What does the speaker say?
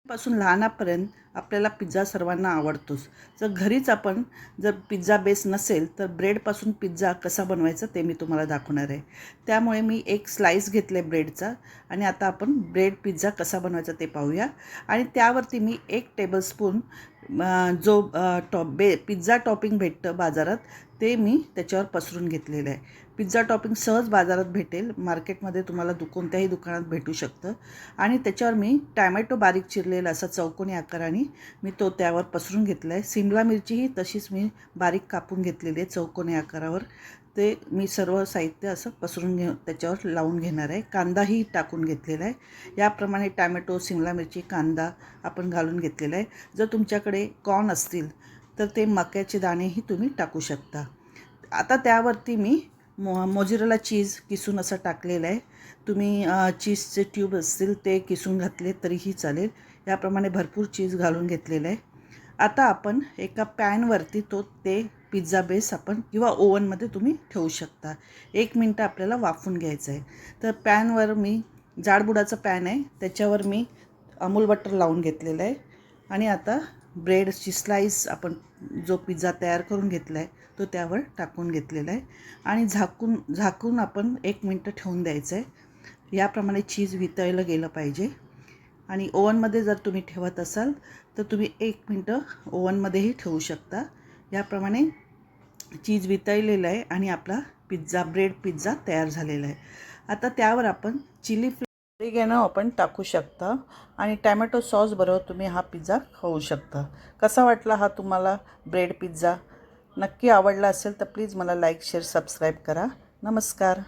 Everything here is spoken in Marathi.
पासून लहानापर्यंत आपल्याला पिझ्झा सर्वांना आवडतोच. घरीच आपण जर पिझ्झा बेस नसेल तर ब्रेडपासून पिझ्झा कसा बनवायचा ते मी तुम्हाला दाखवणार आहे. त्यामुळे मी एक स्लाईस घेतले ब्रेडचा आणि आता आपण ब्रेड पिझ्झा कसा बनवायचा ते पाहूया. आणि त्यावरती मी 1 टेबलस्पून जो पिझ्झा टॉपिंग भेटतं बाजारात ते मी त्याच्यावर पसरून घेतलेलं आहे. पिझ्झा टॉपिंग सहज बाजारात भेटेल, मार्केटमध्ये तुम्हाला कोणत्याही दुकानात भेटू शकतं. आणि त्याच्यावर मी टॅमॅटो बारीक चिरलेला असा चौकोनी आकाराने मी तो त्यावर पसरून घेतला आहे. सिमला मिरचीही तशीच मी बारीक कापून घेतलेली आहे चौकोनी आकारावर. ते मी सर्व साहित्य असं पसरून त्याच्यावर लावून घेणार आहे. कांदाही टाकून घेतलेला आहे. याप्रमाणे टॅमॅटो, सिमला मिरची, कांदा आपण घालून घेतलेला आहे. जर तुमच्याकडे कॉर्न असतील तर ते मक्याचे दाणेही तुम्ही टाकू शकता. आता त्यावरती मी मोझरेला चीज किसून असं टाकलेलं आहे. तुम्ही चीजचे ट्यूब असतील ते किसून घातले तरीही चालेल. याप्रमाणे भरपूर चीज घालून घेतलेलं आहे. आता आपण एका पॅनवरती ते पिझ्झा बेस आपण किंवा ओव्हनमध्ये तुम्ही ठेवू शकता. 1 मिनटं आपल्याला वाफवून घ्यायचं आहे. तर पॅनवर मी जाडबुडाचं पॅन आहे, त्याच्यावर मी अमूल बटर लावून घेतलेलं आहे. आणि आता ब्रेडची स्लाईस आपण जो पिझ्झा तयार करून घेतला आहे तो त्यावर टाकून घेतलेला आहे. आणि झाकून आपण 1 मिनटं ठेवून द्यायचं आहे. याप्रमाणे चीज वितळलं गेलं पाहिजे. आणि ओव्हनमध्ये जर तुम्ही ठेवत असाल तर तुम्ही 1 मिनटं ओव्हनमध्येही ठेवू शकता. याप्रमाणे चीज वितळलेलं आहे आणि आपला ब्रेड पिझ्झा तयार झालेला आहे. आता त्यावर आपण चिली ऑरिगॅनो आपण टाकू शकता आणि टॅमॅटो सॉस बरोबर तुम्ही हा पिझ्झा खाऊ शकता. कसा वाटला हा तुम्हाला ब्रेड पिझ्झा? नक्की आवडला असेल तर प्लीज मला लाईक, शेअर, सबस्क्राईब करा. नमस्कार.